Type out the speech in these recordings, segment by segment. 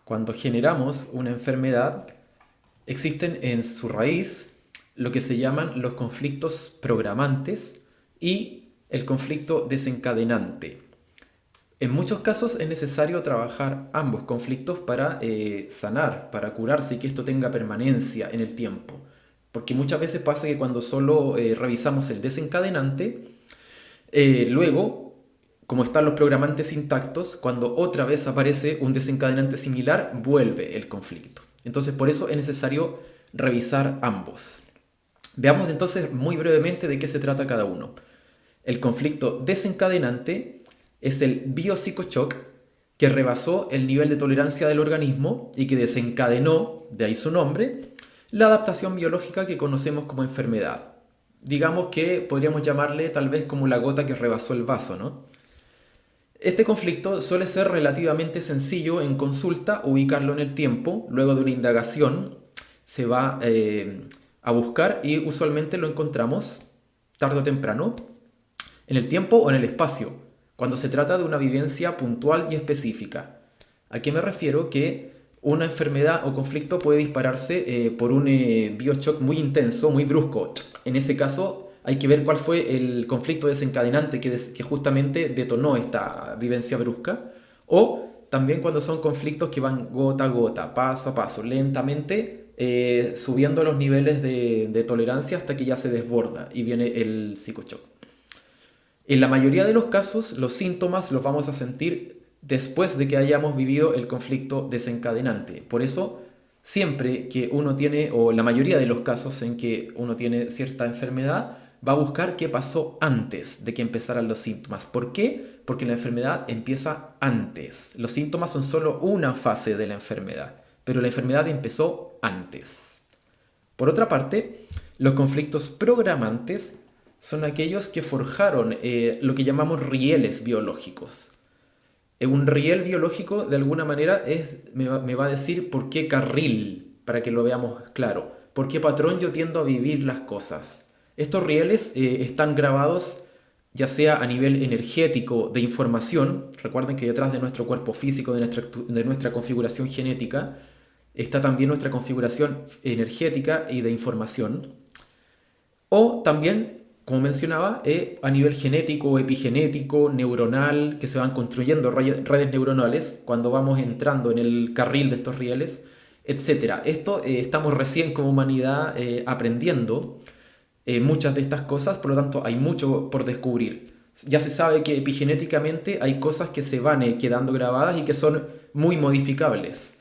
Cuando generamos una enfermedad, existen en su raíz lo que se llaman los conflictos programantes y el conflicto desencadenante. En muchos casos es necesario trabajar ambos conflictos para sanar, para curarse y que esto tenga permanencia en el tiempo. Porque muchas veces pasa que cuando solo revisamos el desencadenante, luego, como están los programantes intactos, cuando otra vez aparece un desencadenante similar, vuelve el conflicto. Entonces, por eso es necesario revisar ambos. Veamos entonces muy brevemente de qué se trata cada uno. El conflicto desencadenante es el biopsicoshock que rebasó el nivel de tolerancia del organismo y que desencadenó, de ahí su nombre, la adaptación biológica que conocemos como enfermedad. Digamos que podríamos llamarle tal vez como la gota que rebasó el vaso, ¿no? Este conflicto suele ser relativamente sencillo en consulta, ubicarlo en el tiempo, luego de una indagación se va a buscar y usualmente lo encontramos tarde o temprano, en el tiempo o en el espacio, cuando se trata de una vivencia puntual y específica. ¿A qué me refiero? Que una enfermedad o conflicto puede dispararse por un bioshock muy intenso, muy brusco. En ese caso hay que ver cuál fue el conflicto desencadenante que justamente detonó esta vivencia brusca. O también cuando son conflictos que van gota a gota, paso a paso, lentamente, subiendo los niveles de tolerancia hasta que ya se desborda y viene el psicochoc. En la mayoría de los casos, los síntomas los vamos a sentir después de que hayamos vivido el conflicto desencadenante. Por eso, siempre que uno tiene, o la mayoría de los casos en que uno tiene cierta enfermedad, va a buscar qué pasó antes de que empezaran los síntomas. ¿Por qué? Porque la enfermedad empieza antes. Los síntomas son solo una fase de la enfermedad, pero la enfermedad empezó antes. Por otra parte, los conflictos programantes son aquellos que forjaron lo que llamamos rieles biológicos. Un riel biológico, de alguna manera, me va a decir por qué carril, para que lo veamos claro, por qué patrón yo tiendo a vivir las cosas. Estos rieles están grabados ya sea a nivel energético de información, recuerden que detrás de nuestro cuerpo físico, de nuestra configuración genética, está también nuestra configuración energética y de información, o también, como mencionaba, a nivel genético, epigenético, neuronal, que se van construyendo redes neuronales cuando vamos entrando en el carril de estos rieles, etcétera. Esto estamos recién como humanidad aprendiendo muchas de estas cosas, por lo tanto hay mucho por descubrir. Ya se sabe que epigenéticamente hay cosas que se van quedando grabadas y que son muy modificables,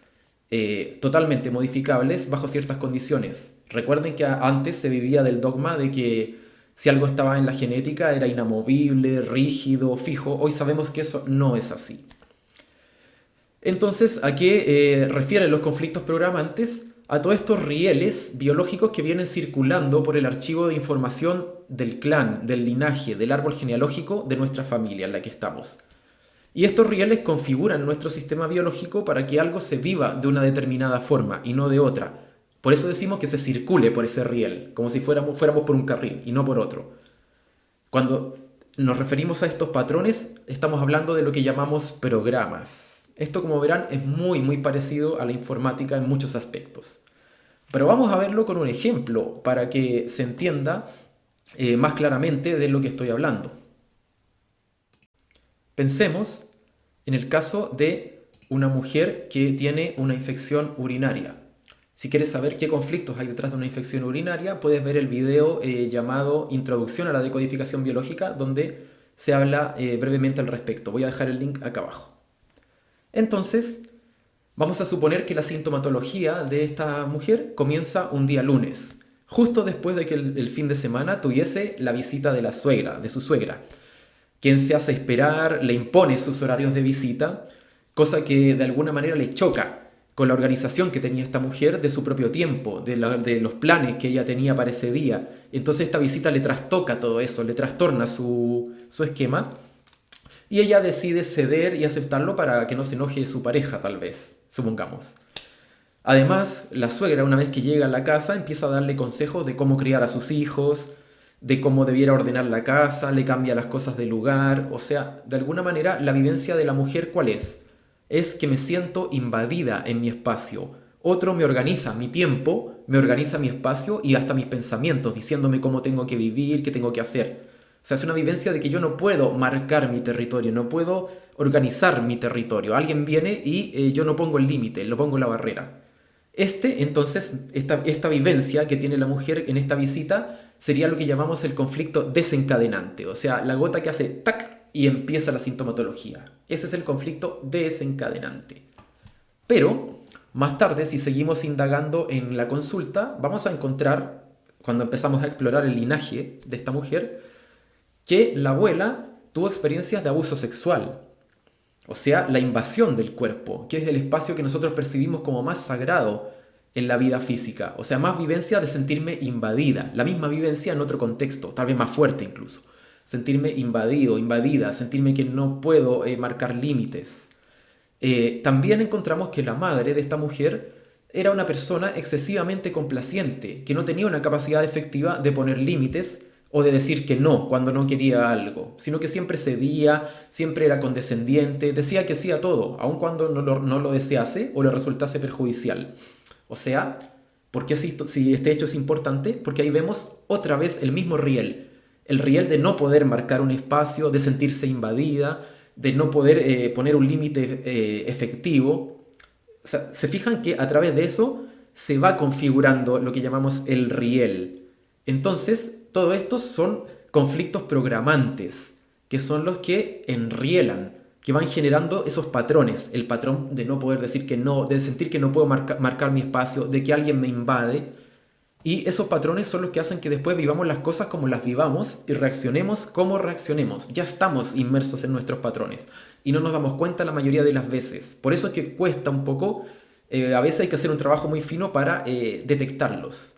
totalmente modificables bajo ciertas condiciones. Recuerden que antes se vivía del dogma de que si algo estaba en la genética era inamovible, rígido, fijo. Hoy sabemos que eso no es así. Entonces, ¿a qué refieren los conflictos programantes? A todos estos rieles biológicos que vienen circulando por el archivo de información del clan, del linaje, del árbol genealógico de nuestra familia en la que estamos. Y estos rieles configuran nuestro sistema biológico para que algo se viva de una determinada forma y no de otra. Por eso decimos que se circule por ese riel, como si fuéramos por un carril y no por otro. Cuando nos referimos a estos patrones, estamos hablando de lo que llamamos programas. Esto, como verán, es muy parecido a la informática en muchos aspectos. Pero vamos a verlo con un ejemplo para que se entienda más claramente de lo que estoy hablando. Pensemos en el caso de una mujer que tiene una infección urinaria. Si quieres saber qué conflictos hay detrás de una infección urinaria, puedes ver el video llamado Introducción a la decodificación biológica, donde se habla brevemente al respecto. Voy a dejar el link acá abajo. Entonces, vamos a suponer que la sintomatología de esta mujer comienza un día lunes, justo después de que el fin de semana tuviese la visita de la suegra, de su suegra, quien se hace esperar, le impone sus horarios de visita, cosa que de alguna manera le choca con la organización que tenía esta mujer de su propio tiempo, de los planes que ella tenía para ese día. Entonces esta visita le trastoca todo eso, le trastorna su esquema, y ella decide ceder y aceptarlo para que no se enoje su pareja, tal vez, supongamos. Además, la suegra, una vez que llega a la casa, empieza a darle consejos de cómo criar a sus hijos, de cómo debiera ordenar la casa, le cambia las cosas del lugar. O sea, de alguna manera, la vivencia de la mujer, ¿cuál es? es que me siento invadida en mi espacio. Otro me organiza mi tiempo, me organiza mi espacio y hasta mis pensamientos, diciéndome cómo tengo que vivir, qué tengo que hacer. O sea, es una vivencia de que yo no puedo marcar mi territorio, no puedo organizar mi territorio. Alguien viene y yo no pongo el límite, lo pongo la barrera. Entonces, esta vivencia que tiene la mujer en esta visita sería lo que llamamos el conflicto desencadenante, o sea, la gota que hace tac y empieza la sintomatología. Ese es el conflicto desencadenante. Pero, más tarde, si seguimos indagando en la consulta, vamos a encontrar, cuando empezamos a explorar el linaje de esta mujer, que la abuela tuvo experiencias de abuso sexual. O sea, la invasión del cuerpo, que es el espacio que nosotros percibimos como más sagrado en la vida física. O sea, más vivencia de sentirme invadida. La misma vivencia en otro contexto, tal vez más fuerte incluso. Sentirme invadido, invadida, sentirme que no puedo marcar límites. También encontramos que la madre de esta mujer era una persona excesivamente complaciente, que no tenía una capacidad efectiva de poner límites o de decir que no cuando no quería algo, sino que siempre cedía, siempre era condescendiente, decía que sí a todo, aun cuando no lo desease o le resultase perjudicial. O sea, ¿por qué si este hecho es importante? Porque ahí vemos otra vez el mismo riel, el riel de no poder marcar un espacio, de sentirse invadida, de no poder poner un límite efectivo. O sea, se fijan que a través de eso se va configurando lo que llamamos el riel. Entonces, todo esto son conflictos programantes, que son los que enrielan, que van generando esos patrones. El patrón de no poder decir que no, de sentir que no puedo marcar mi espacio, de que alguien me invade. Y esos patrones son los que hacen que después vivamos las cosas como las vivamos y reaccionemos como reaccionemos. Ya estamos inmersos en nuestros patrones y no nos damos cuenta la mayoría de las veces. Por eso es que cuesta un poco, a veces hay que hacer un trabajo muy fino para detectarlos.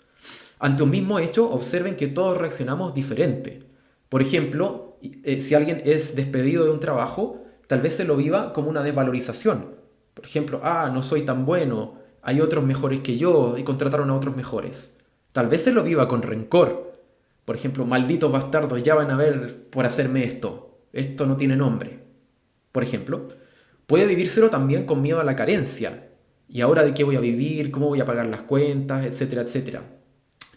Ante un mismo hecho, observen que todos reaccionamos diferente. Por ejemplo, si alguien es despedido de un trabajo, tal vez se lo viva como una desvalorización. Por ejemplo, no soy tan bueno, hay otros mejores que yo y contrataron a otros mejores. Tal vez se lo viva con rencor. Por ejemplo, malditos bastardos, ya van a ver por hacerme esto. Esto no tiene nombre. Por ejemplo, puede vivírselo también con miedo a la carencia. ¿Y ahora de qué voy a vivir? ¿Cómo voy a pagar las cuentas? Etcétera, etcétera.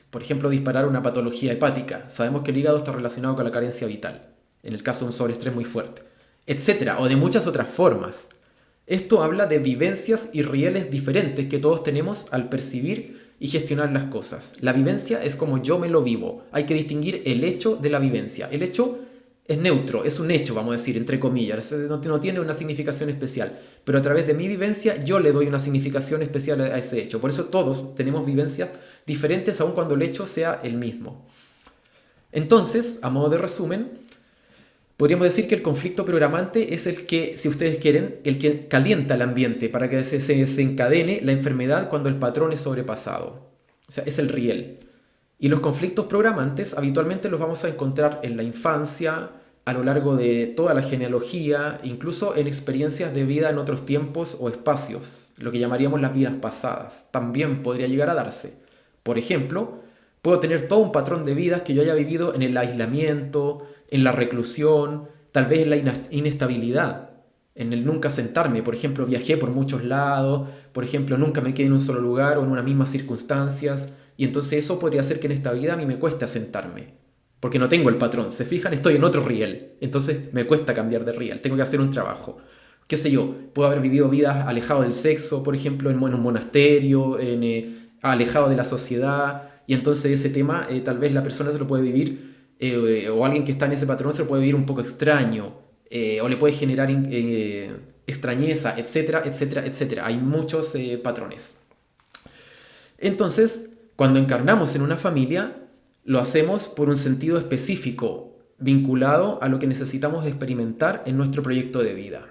Por ejemplo, disparar una patología hepática. Sabemos que el hígado está relacionado con la carencia vital, en el caso de un sobreestrés muy fuerte, etcétera, o de muchas otras formas. Esto habla de vivencias y rieles diferentes que todos tenemos al percibir y gestionar las cosas. La vivencia es como yo me lo vivo. Hay que distinguir el hecho de la vivencia. El hecho es neutro, es un hecho, vamos a decir, entre comillas. No tiene una significación especial. Pero a través de mi vivencia yo le doy una significación especial a ese hecho. Por eso todos tenemos vivencias diferentes aun cuando el hecho sea el mismo. Entonces, a modo de resumen, podríamos decir que el conflicto programante es el que, si ustedes quieren, el que calienta el ambiente para que se desencadene la enfermedad cuando el patrón es sobrepasado. O sea, es el riel. Y los conflictos programantes habitualmente los vamos a encontrar en la infancia, a lo largo de toda la genealogía, incluso en experiencias de vida en otros tiempos o espacios, lo que llamaríamos las vidas pasadas. También podría llegar a darse. Por ejemplo, puedo tener todo un patrón de vidas que yo haya vivido en el aislamiento, en la reclusión, tal vez en la inestabilidad, en el nunca sentarme. Por ejemplo, viajé por muchos lados, por ejemplo, nunca me quedé en un solo lugar o en unas mismas circunstancias, y entonces eso podría hacer que en esta vida a mí me cueste asentarme, porque no tengo el patrón. Se fijan, estoy en otro riel, entonces me cuesta cambiar de riel, tengo que hacer un trabajo. Qué sé yo, puedo haber vivido vidas alejado del sexo, por ejemplo, en un monasterio, alejado de la sociedad, y entonces ese tema tal vez la persona se lo puede vivir, o alguien que está en ese patrón se lo puede vivir un poco extraño, o le puede generar extrañeza, etcétera, etcétera, etcétera. Hay muchos patrones. Entonces, cuando encarnamos en una familia, lo hacemos por un sentido específico, vinculado a lo que necesitamos experimentar en nuestro proyecto de vida.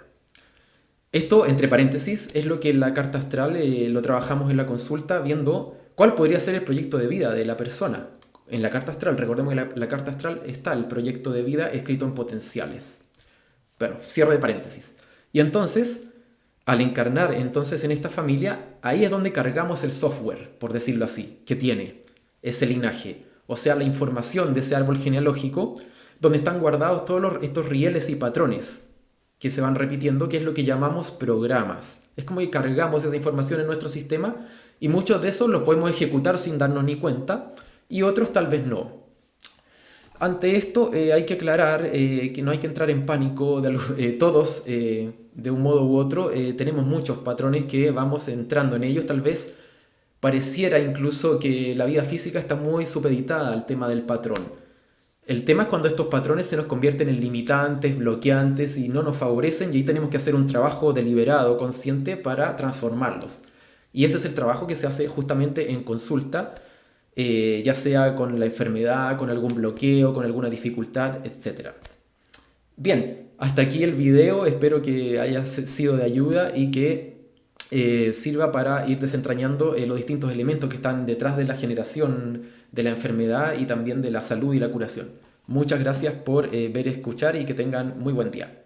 Esto, entre paréntesis, es lo que en la carta astral lo trabajamos en la consulta, viendo cuál podría ser el proyecto de vida de la persona. En la carta astral, recordemos que la carta astral está el proyecto de vida escrito en potenciales. Bueno, cierre de paréntesis. Y entonces, al encarnar entonces en esta familia, ahí es donde cargamos el software, por decirlo así, que tiene ese linaje. O sea, la información de ese árbol genealógico, donde están guardados todos estos rieles y patrones que se van repitiendo, que es lo que llamamos programas. Es como que cargamos esa información en nuestro sistema y muchos de esos los podemos ejecutar sin darnos ni cuenta y otros tal vez no. Ante esto hay que aclarar que no hay que entrar en pánico. Todos, de un modo u otro, tenemos muchos patrones que vamos entrando en ellos. Tal vez pareciera incluso que la vida física está muy supeditada al tema del patrón. El tema es cuando estos patrones se nos convierten en limitantes, bloqueantes y no nos favorecen, y ahí tenemos que hacer un trabajo deliberado, consciente para transformarlos. Y ese es el trabajo que se hace justamente en consulta, ya sea con la enfermedad, con algún bloqueo, con alguna dificultad, etcétera. Bien, hasta aquí el video, espero que haya sido de ayuda y que sirva para ir desentrañando los distintos elementos que están detrás de la generación de la enfermedad y también de la salud y la curación. Muchas gracias por ver, escuchar y que tengan muy buen día.